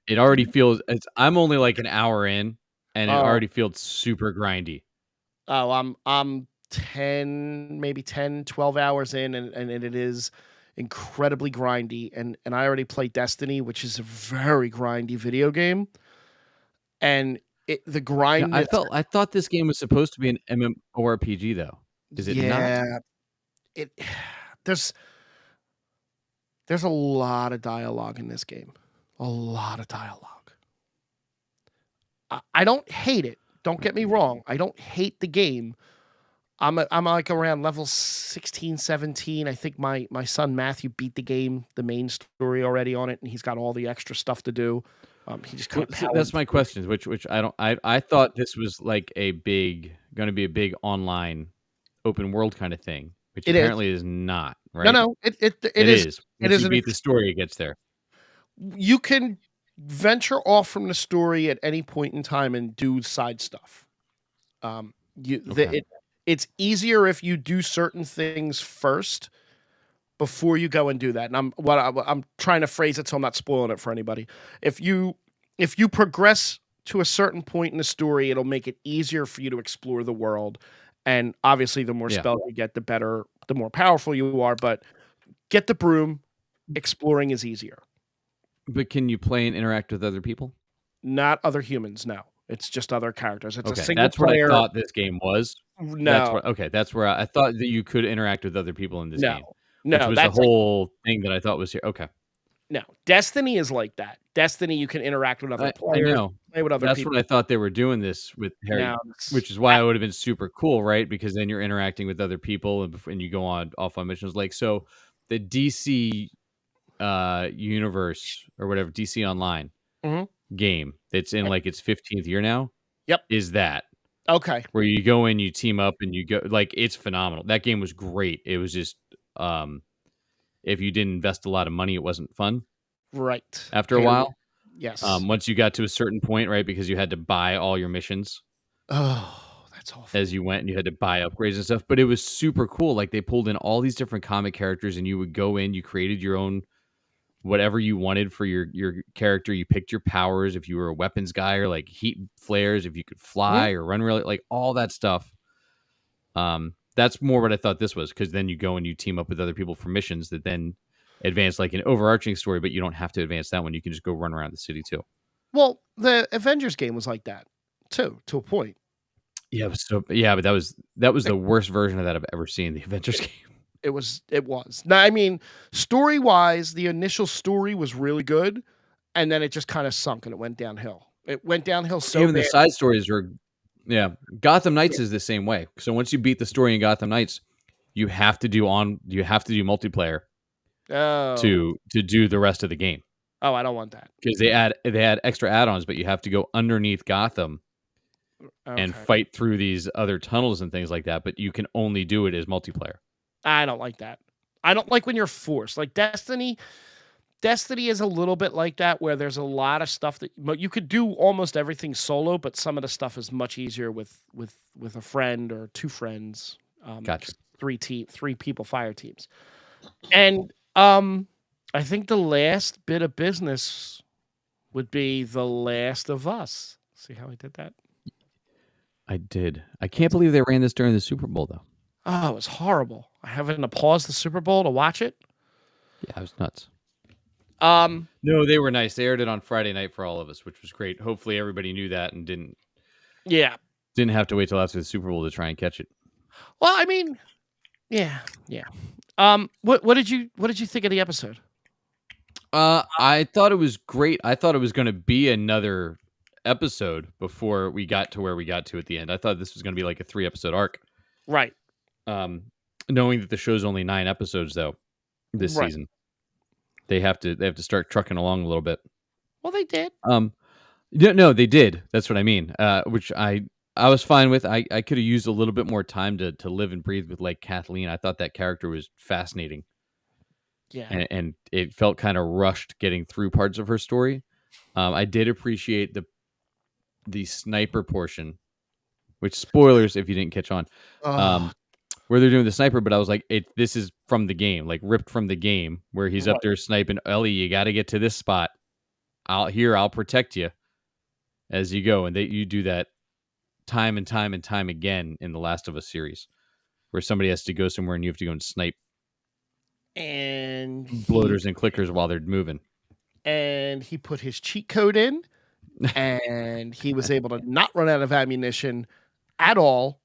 it already feels. I'm only like an hour in, and it already feels super grindy. Oh, I'm 10, 12 hours in, and it is incredibly grindy. And I already played Destiny, which is a very grindy video game. And the grind. Yeah, I thought this game was supposed to be an MMORPG, though. Is it not? There's a lot of dialogue in this game. A lot of dialogue. I don't hate it. Don't get me wrong. I don't hate the game. I'm like around level 16, 17. I think my son Matthew beat the game, the main story already on it, and he's got all the extra stuff to do. He just that's my question. Which I thought this was like going to be a big online open world kind of thing, which apparently is not. Right? No, it is. Once you beat the story, it gets there. You can venture off from the story at any point in time and do side stuff. It's easier if you do certain things first before you go and do that. And I'm trying to phrase it so I'm not spoiling it for anybody. If you progress to a certain point in the story, it'll make it easier for you to explore the world. And obviously, the more spells you get, the more powerful you are. But get the broom. Exploring is easier. But can you play and interact with other people? Not other humans, no. It's just other characters. It's a single that's player. What I thought this game was. No. That's where I thought that you could interact with other people in this game. No, which was the whole thing that I thought was here. Okay. No, Destiny is like that. Destiny, you can interact with other players. I know. Play with other That's people. What I thought they were doing this with Harry, which is why it would have been super cool, right? Because then you're interacting with other people and you go off on missions. Like, so the DC universe or whatever, DC Online game that's in like its 15th year now. Yep. Is that. Okay. Where you go in, you team up, and you go, like, it's phenomenal. That game was great. It was just, if you didn't invest a lot of money, it wasn't fun. Right. After a while. Yes. Once you got to a certain point, right, because you had to buy all your missions. Oh, that's awful. As you went, and you had to buy upgrades and stuff. But it was super cool. Like, they pulled in all these different comic characters, and you would go in, you created your own whatever you wanted for your character. You picked your powers, if you were a weapons guy, or like heat flares, if you could fly or run really, like all that stuff. That's more what I thought this was, because then you go and you team up with other people for missions that then advance like an overarching story, but you don't have to advance that one. You can just go run around the city too. Well, the Avengers game was like that too, to a point. Yeah, but that was the worst version of that I've ever seen. The Avengers game. It was. Now, I mean, story wise, the initial story was really good, and then it just kind of sunk and it went downhill. It went downhill so Even bad. the side stories are, yeah. Gotham Knights is the same way. So once you beat the story in Gotham Knights, you have to do multiplayer to do the rest of the game. Oh, I don't want that because they add extra add-ons, but you have to go underneath Gotham and fight through these other tunnels and things like that. But you can only do it as multiplayer. I don't like that. I don't like when you're forced. Like Destiny is a little bit like that, where there's a lot of stuff that you could do almost everything solo, but some of the stuff is much easier with a friend or two friends. Gotcha. 3 people fire teams. And I think the last bit of business would be The Last of Us. See how I did that? I did. I can't believe they ran this during the Super Bowl, though. Oh, it was horrible. I having to pause the Super Bowl to watch it. Yeah, it was nuts. No, they were nice. They aired it on Friday night for all of us, which was great. Hopefully, everybody knew that and didn't have to wait till after the Super Bowl to try and catch it. Well, I mean, yeah. What did you think of the episode? I thought it was great. I thought it was going to be another episode before we got to where we got to at the end. I thought this was going to be like a 3-episode arc. Right. Knowing that the show's only 9 episodes though this season, they have to start trucking along a little bit. Well, they did. No, they did. That's what I mean. Which I was fine with. I could have used a little bit more time to live and breathe with like Kathleen. I thought that character was fascinating. Yeah. And it felt kind of rushed getting through parts of her story. I did appreciate the sniper portion, which spoilers if you didn't catch on. Where they're doing the sniper, but I was like, this is from the game, like ripped from the game, where he's up there sniping. Ellie, you got to get to this spot. I'll protect you as you go, and you do that time and time and time again in the Last of Us series, where somebody has to go somewhere and you have to go and snipe and bloaters and clickers while they're moving. And he put his cheat code in, and he was able to not run out of ammunition at all.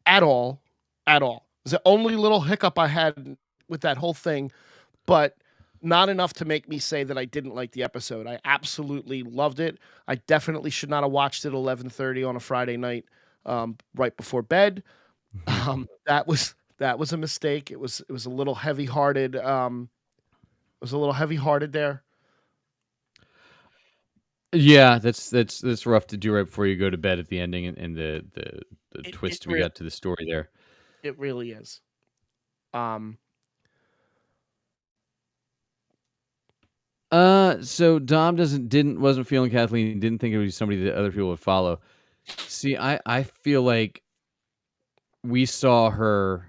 It was the only little hiccup I had with that whole thing, but not enough to make me say that I didn't like the episode. I absolutely loved it. I definitely should not have watched it 11:30 on a Friday night, right before bed. That was a mistake. It was a little heavy-hearted. It was a little heavy-hearted there. Yeah, that's rough to do right before you go to bed at the ending and the twist we got to the story there. It really is. So Dom wasn't feeling Kathleen, didn't think it would be somebody that other people would follow. See, I feel like we saw her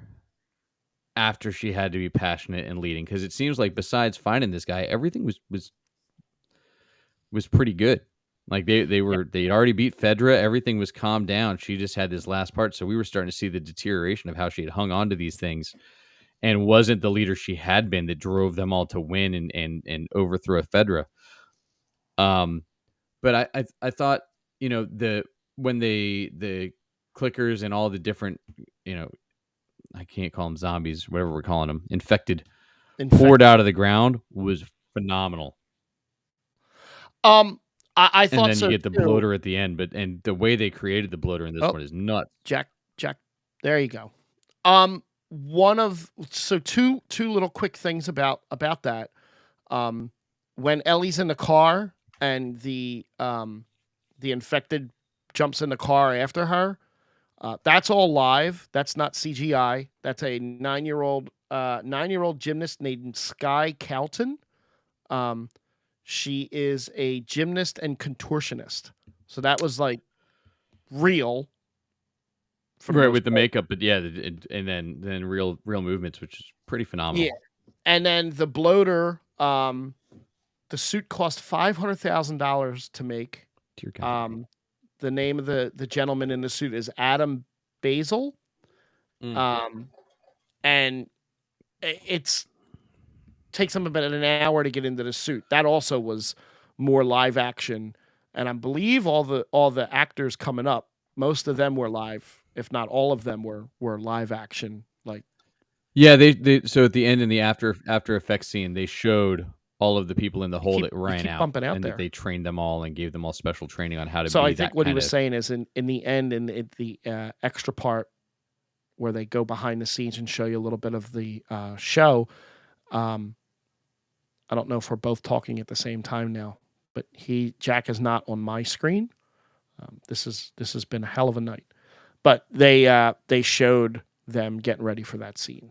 after she had to be passionate and leading, because it seems like besides finding this guy, everything was pretty good. Like they'd already beat Fedra, everything was calmed down. She just had this last part, so we were starting to see the deterioration of how she had hung on to these things and wasn't the leader she had been that drove them all to win and overthrow Fedra. But I thought, when the clickers and all the different, I can't call them zombies, whatever we're calling them, infected. Poured out of the ground was phenomenal. I thought and then so you get the too. bloater at the end, and the way they created the bloater in this one is nuts. Jack, there you go. Two little quick things about that. When Ellie's in the car and the infected jumps in the car after her, that's all live. That's not CGI. That's a 9-year-old gymnast named Sky Calton. She is a gymnast and contortionist. So that was like real. Right, with the makeup, but yeah, and then real movements, which is pretty phenomenal. Yeah. And then the bloater, the suit cost $500,000 to make. Dear God. The name of the gentleman in the suit is Adam Basil. And it's takes them about an hour to get into the suit. That also was more live action, and I believe all the actors coming up, most of them were live, if not all of them were live action. Like, yeah, they so at the end in the after effects scene, they showed all of the people in the hole that ran out, bumping out and there. that they trained them all and gave them all special training on how to So be I think that what he kind was of. saying is in the end, in the extra part where they go behind the scenes and show you a little bit of the show. I don't know if we're both talking at the same time now, but Jack is not on my screen. This has been a hell of a night, but they showed them getting ready for that scene.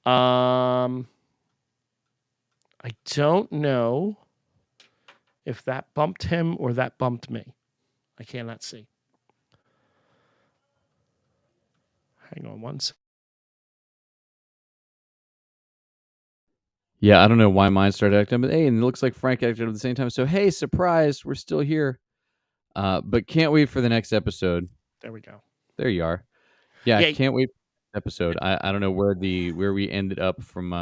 I don't know if that bumped him or that bumped me. I cannot see. Hang on one second. Yeah, I don't know why mine started acting, but hey, and it looks like Frank acted at the same time. So hey, surprise, we're still here. But can't wait for the next episode. There we go. There you are. Yeah, Yeah. can't wait for the episode. I don't know where we ended up from.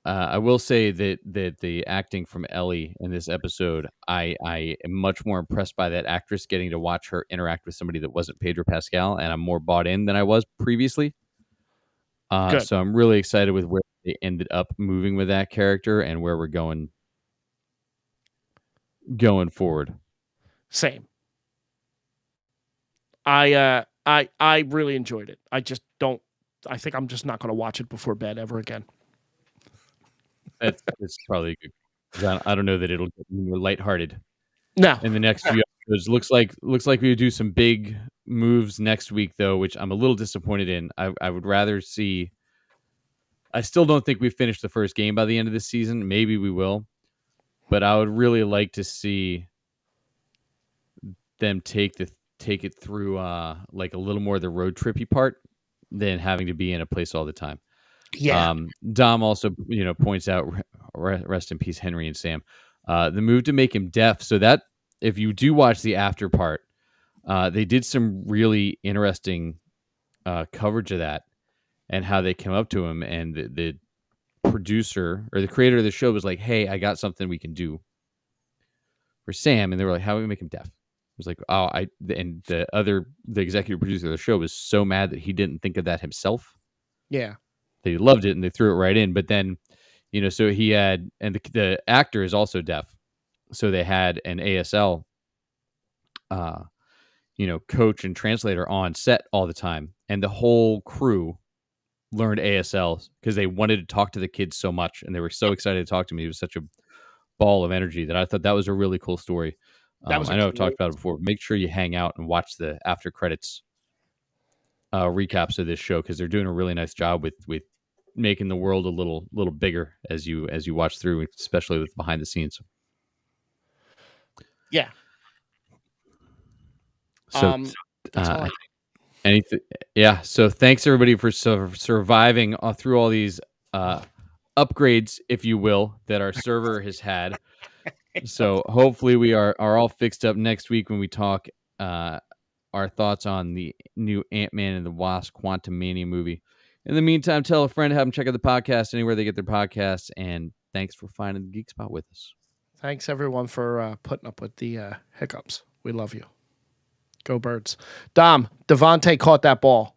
I will say that the acting from Ellie in this episode, I am much more impressed by that actress getting to watch her interact with somebody that wasn't Pedro Pascal, and I'm more bought in than I was previously. Good. So I'm really excited with where they ended up moving with that character and where we're going forward. Same. I really enjoyed it. I just don't. I think I'm just not going to watch it before bed ever again. That's probably good. 'Cause I don't know that it'll get more lighthearted. No. In the next few episodes, looks like we would do some big moves next week, though, which I'm a little disappointed in. I would rather see. I still don't think we finished the first game by the end of this season. Maybe we will, but I would really like to see them take it through like a little more of the road trippy part than having to be in a place all the time. Yeah. Dom also points out, rest in peace Henry and Sam, the move to make him deaf, so that if you do watch the after part, they did some really interesting coverage of that and how they came up to him, and the producer or the creator of the show was like, hey, I got something we can do for Sam, and they were like, how do we make him deaf? It was like, and the executive producer of the show was so mad that he didn't think of that himself. Yeah. They loved it and they threw it right in. But then, so he had, and the actor is also deaf. So they had an ASL, coach and translator on set all the time. And the whole crew learned ASL because they wanted to talk to the kids so much. And they were so excited to talk to me. It was such a ball of energy that I thought that was a really cool story. I know I've talked about it before. Make sure you hang out and watch the after credits recaps of this show, because they're doing a really nice job with making the world a little bigger as you watch through, especially with behind the scenes. Yeah. So anything, yeah. So thanks everybody for surviving through all these upgrades, if you will, that our server has had. So hopefully we are all fixed up next week when we talk our thoughts on the new Ant-Man and the Wasp Quantumania movie. In the meantime, tell a friend, have them check out the podcast anywhere they get their podcasts, and thanks for finding the Geek Spot with us. Thanks, everyone, for putting up with the hiccups. We love you. Go Birds. Dom, Devontae caught that ball.